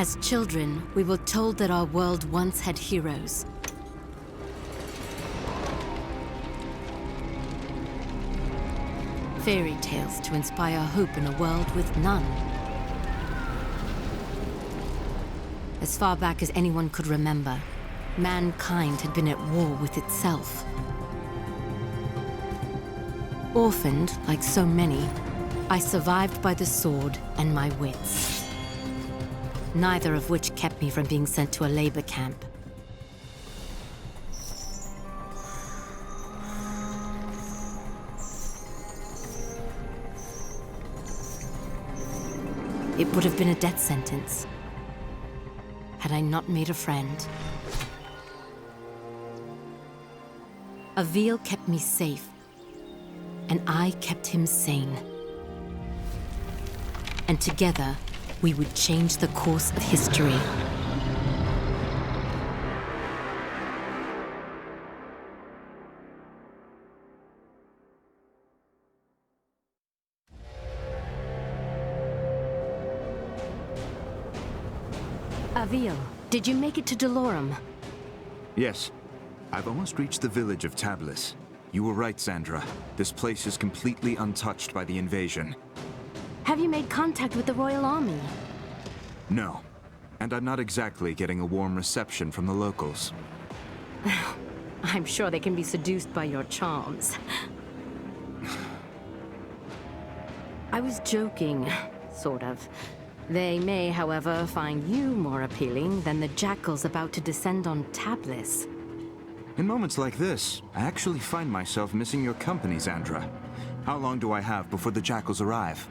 As children, we were told that our world once had heroes. Fairy tales to inspire hope in a world with none. As far back as anyone could remember, mankind had been at war with itself. Orphaned, like so many, I survived by the sword and my wits. Neither of which kept me from being sent to a labor camp. It would have been a death sentence, had I not made a friend. Avil kept me safe, and I kept him sane. And together, we would change the course of history. Avil, did you make it to Dolorum? Yes. I've almost reached the village of Tablis. You were right, Sandra. This place is completely untouched by the invasion. Have you made contact with the Royal Army? No. And I'm not exactly getting a warm reception from the locals. I'm sure they can be seduced by your charms. I was joking, sort of. They may, however, find you more appealing than the jackals about to descend on Tablis. In moments like this, I actually find myself missing your company, Sandra. How long do I have before the jackals arrive?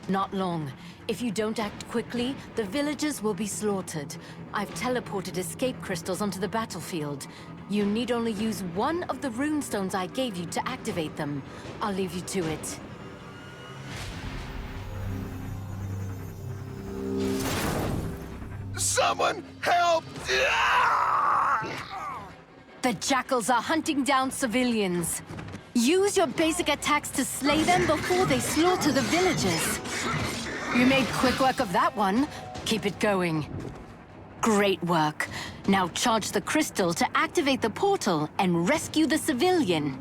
Not long. If you don't act quickly, the villagers will be slaughtered. I've teleported escape crystals onto the battlefield. You need only use one of the runestones I gave you to activate them. I'll leave you to it. Someone help! The jackals are hunting down civilians. Use your basic attacks to slay them before they slaughter the villagers. You made quick work of that one. Keep it going. Great work. Now charge the crystal to activate the portal and rescue the civilian.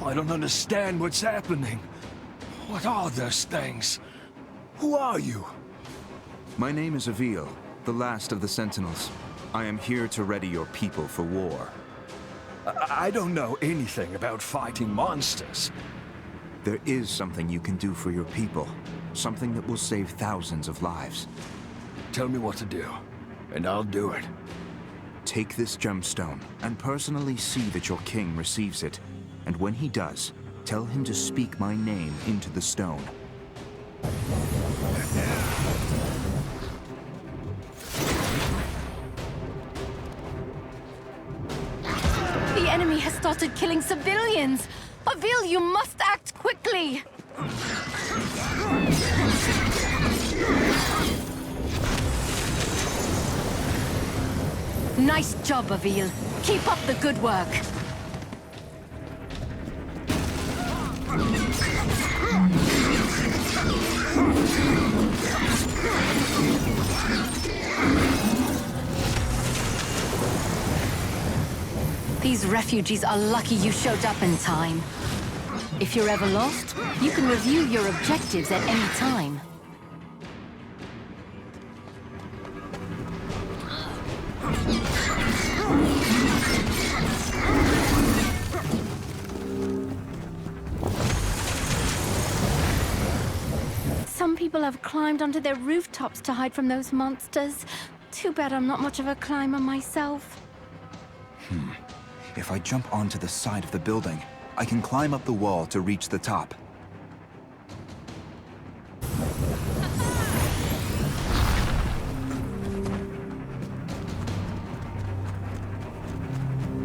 I don't understand what's happening. What are those things? Who are you? My name is Avil, the last of the Sentinels. I am here to ready your people for war. I don't know anything about fighting monsters. There is something you can do for your people. Something that will save thousands of lives. Tell me what to do, and I'll do it. Take this gemstone, and personally see that your king receives it. And when he does, tell him to speak my name into the stone. The enemy has started killing civilians! Avil, you must act quickly! Nice job, Avil. Keep up the good work. These refugees are lucky you showed up in time. If you're ever lost, you can review your objectives at any time. Some people have climbed onto their rooftops to hide from those monsters. Too bad I'm not much of a climber myself. If I jump onto the side of the building, I can climb up the wall to reach the top.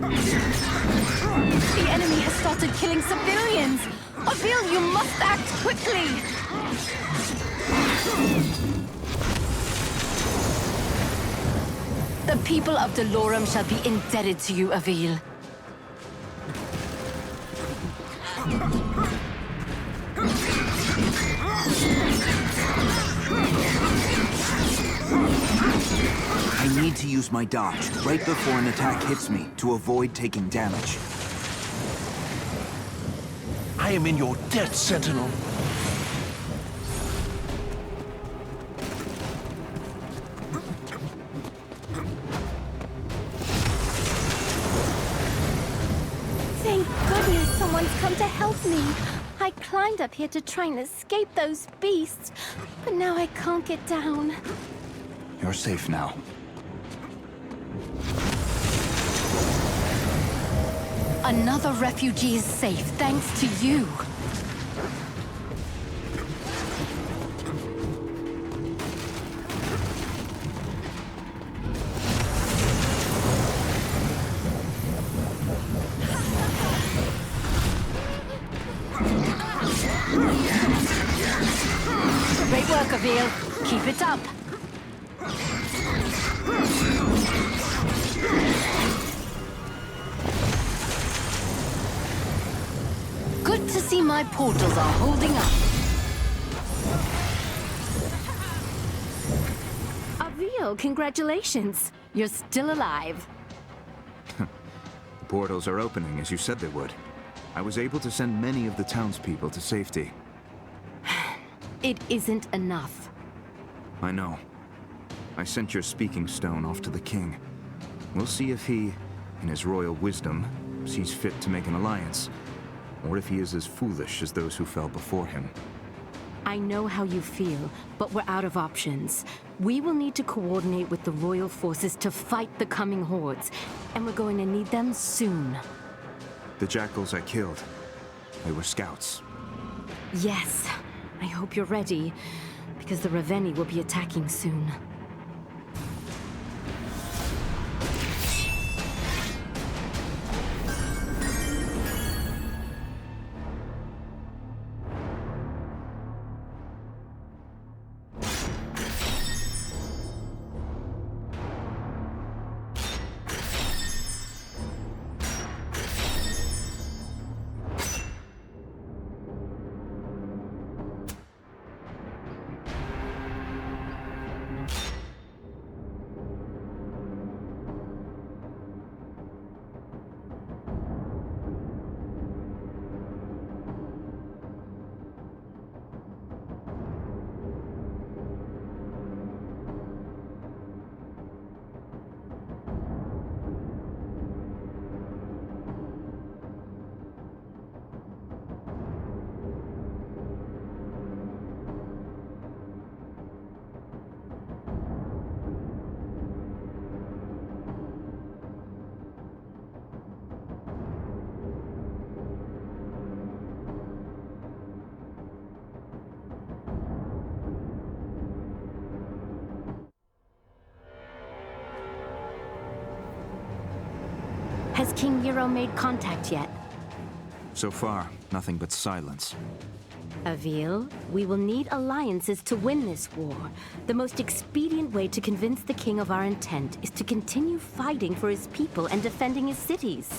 The enemy has started killing civilians! Avil, you must act quickly! The people of Dolorum shall be indebted to you, Avil. I need to use my dodge right before an attack hits me to avoid taking damage. I am in your debt, Sentinel. Thank goodness someone's come to help me. I climbed up here to try and escape those beasts, but now I can't get down. You're safe now. Another refugee is safe thanks to you. Great work, Avil. Keep it up. Good to see my portals are holding up. Avil, congratulations. You're still alive. The portals are opening as you said they would. I was able to send many of the townspeople to safety. It isn't enough. I know. I sent your speaking stone off to the king. We'll see if he, in his royal wisdom, sees fit to make an alliance, or if he is as foolish as those who fell before him. I know how you feel, but we're out of options. We will need to coordinate with the royal forces to fight the coming hordes, and we're going to need them soon. The jackals I killed, they were scouts. Yes. I hope you're ready, because the Raveni will be attacking soon. Has King Nero made contact yet? So far, nothing but silence. Avil, we will need alliances to win this war. The most expedient way to convince the king of our intent is to continue fighting for his people and defending his cities.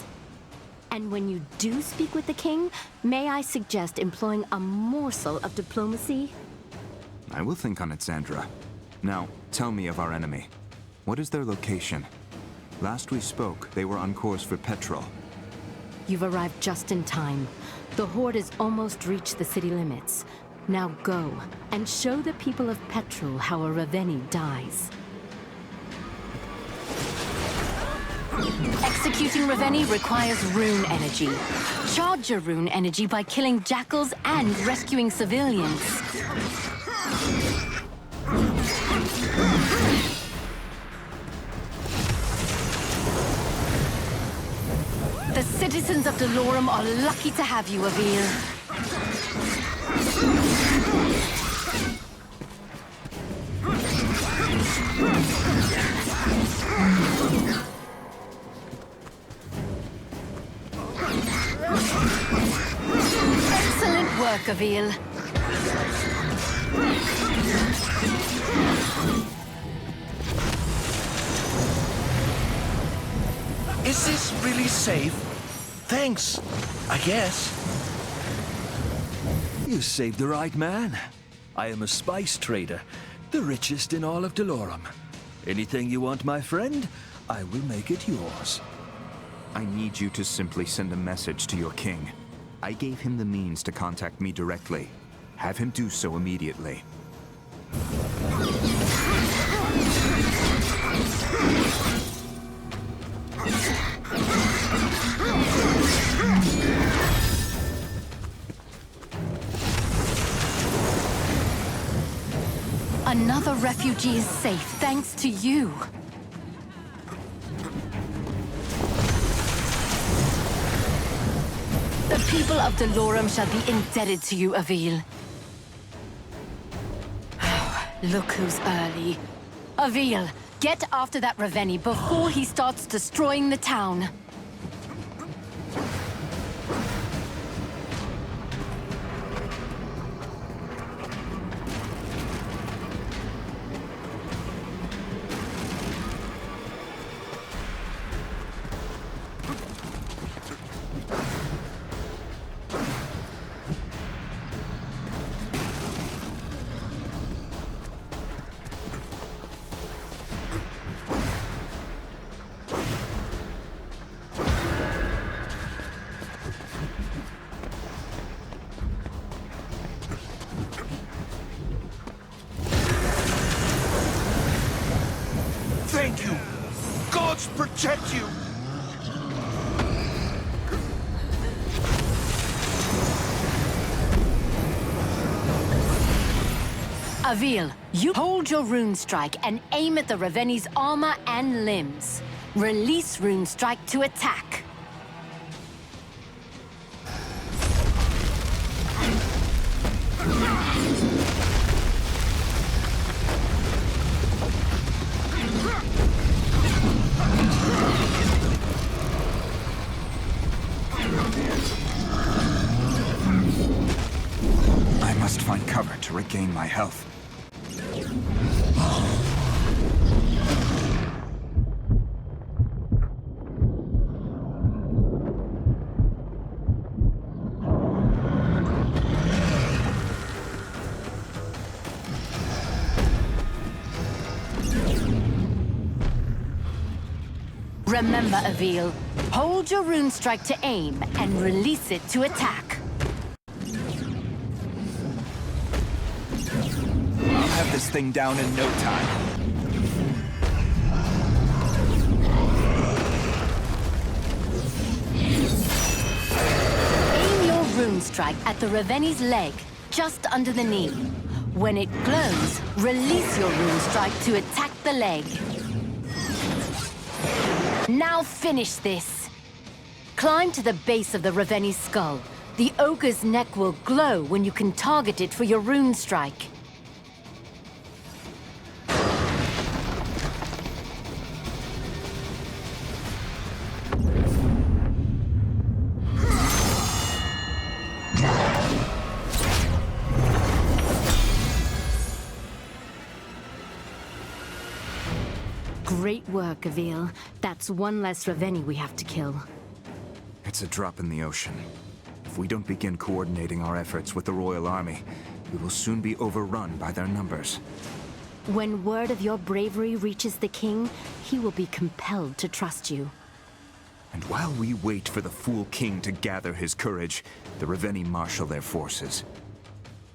And when you do speak with the king, may I suggest employing a morsel of diplomacy? I will think on it, Zandra. Now, tell me of our enemy. What is their location? Last we spoke, they were on course for Petrol. You've arrived just in time. The Horde has almost reached the city limits. Now go, and show the people of Petrol how a Raveni dies. Executing Raveni requires rune energy. Charge your rune energy by killing jackals and rescuing civilians. The citizens of Dolorum are lucky to have you, Avil. Excellent work, Avil. Is this really safe? Thanks, I guess. You saved the right man. I am a spice trader, the richest in all of Delorum. Anything you want, my friend, I will make it yours. I need you to simply send a message to your king. I gave him the means to contact me directly. Have him do so immediately. Another refugee is safe thanks to you. The people of Delorum shall be indebted to you, Avil. Look who's early. Avil, get after that Ravenni before he starts destroying the town. Thank you! Gods protect you! Avil, you hold your rune strike and aim at the Ravenni's armor and limbs. Release rune strike to attack. I must find cover to regain my health. Remember, Avil, hold your rune strike to aim and release it to attack. I'll have this thing down in no time. Aim your rune strike at the Ravenni's leg, just under the knee. When it glows, release your rune strike to attack the leg. Now finish this. Climb to the base of the Ravenni's skull. The ogre's neck will glow when you can target it for your rune strike. Great work, Avil. That's one less Ravenni we have to kill. It's a drop in the ocean. If we don't begin coordinating our efforts with the Royal Army, we will soon be overrun by their numbers. When word of your bravery reaches the king, he will be compelled to trust you. And while we wait for the fool king to gather his courage, the Ravenni marshal their forces.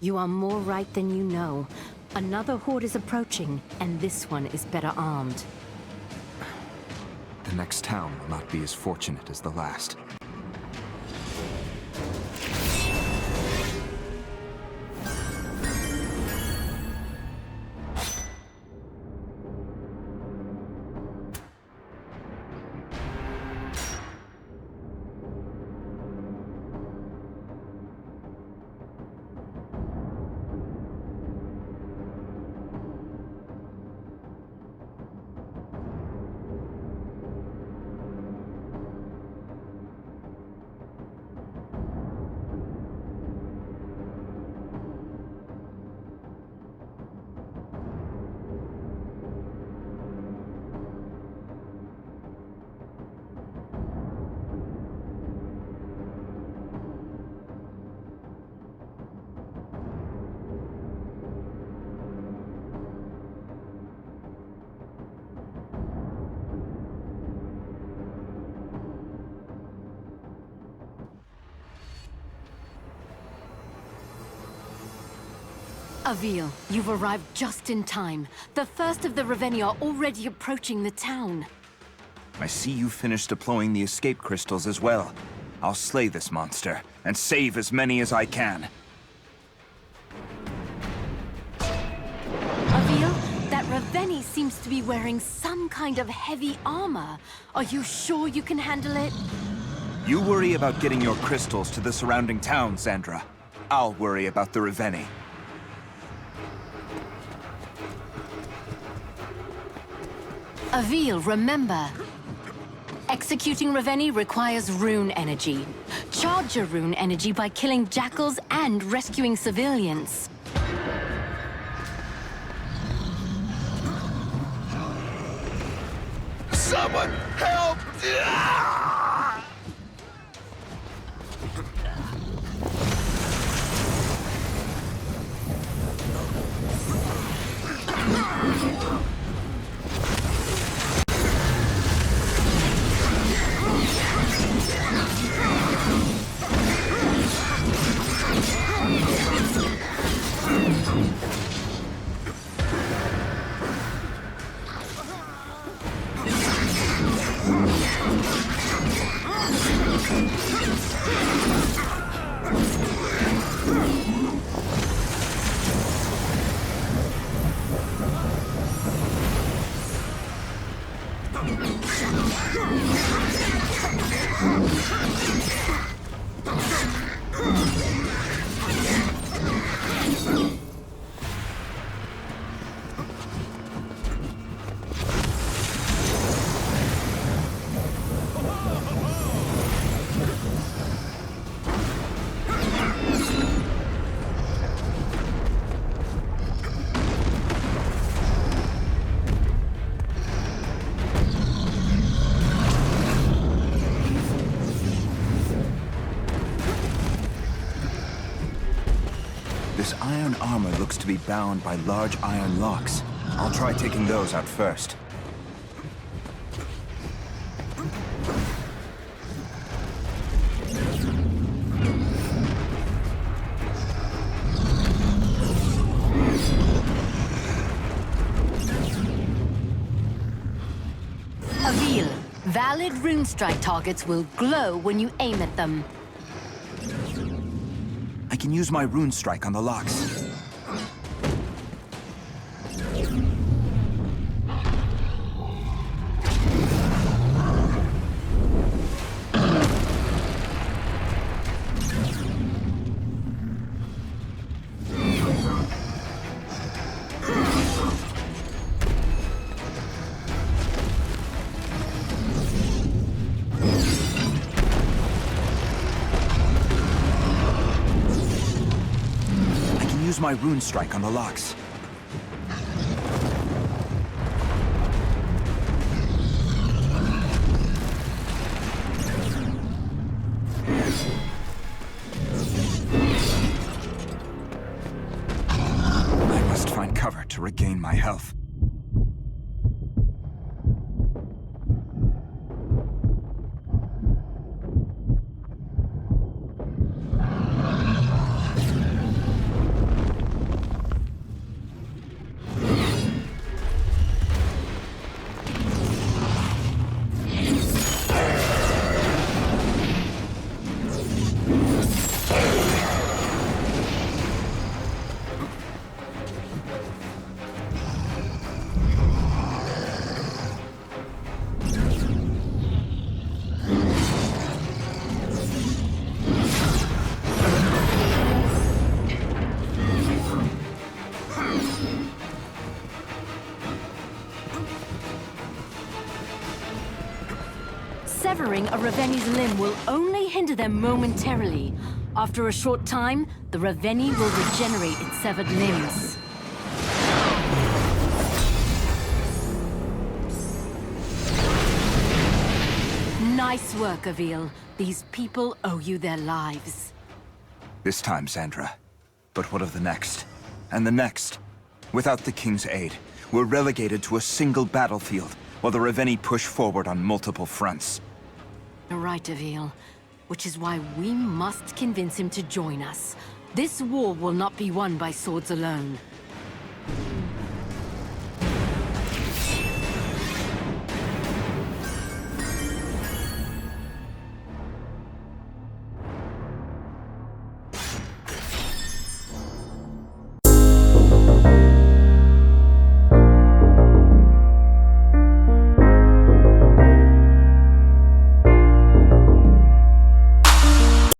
You are more right than you know. Another horde is approaching, and this one is better armed. The next town will not be as fortunate as the last. Avil, you've arrived just in time. The first of the Reveni are already approaching the town. I see you finished deploying the escape crystals as well. I'll slay this monster, and save as many as I can. Avil, that Reveni seems to be wearing some kind of heavy armor. Are you sure you can handle it? You worry about getting your crystals to the surrounding town, Sandra. I'll worry about the Reveni. Avil, remember, executing Reveni requires rune energy. Charge your rune energy by killing jackals and rescuing civilians. Someone help! This iron armor looks to be bound by large iron locks. I'll try taking those out first. Avil, valid rune strike targets will glow when you aim at them. I can use my rune strike on the locks. Use my rune strike on the locks. I must find cover to regain my health. Severing a Reveni's limb will only hinder them momentarily. After a short time, the Reveni will regenerate its severed limbs. Nice work, Avil. These people owe you their lives. This time, Sandra. But what of the next? And the next? Without the King's aid, we're relegated to a single battlefield, while the Reveni push forward on multiple fronts. You're right, Avil. Which is why we must convince him to join us. This war will not be won by swords alone.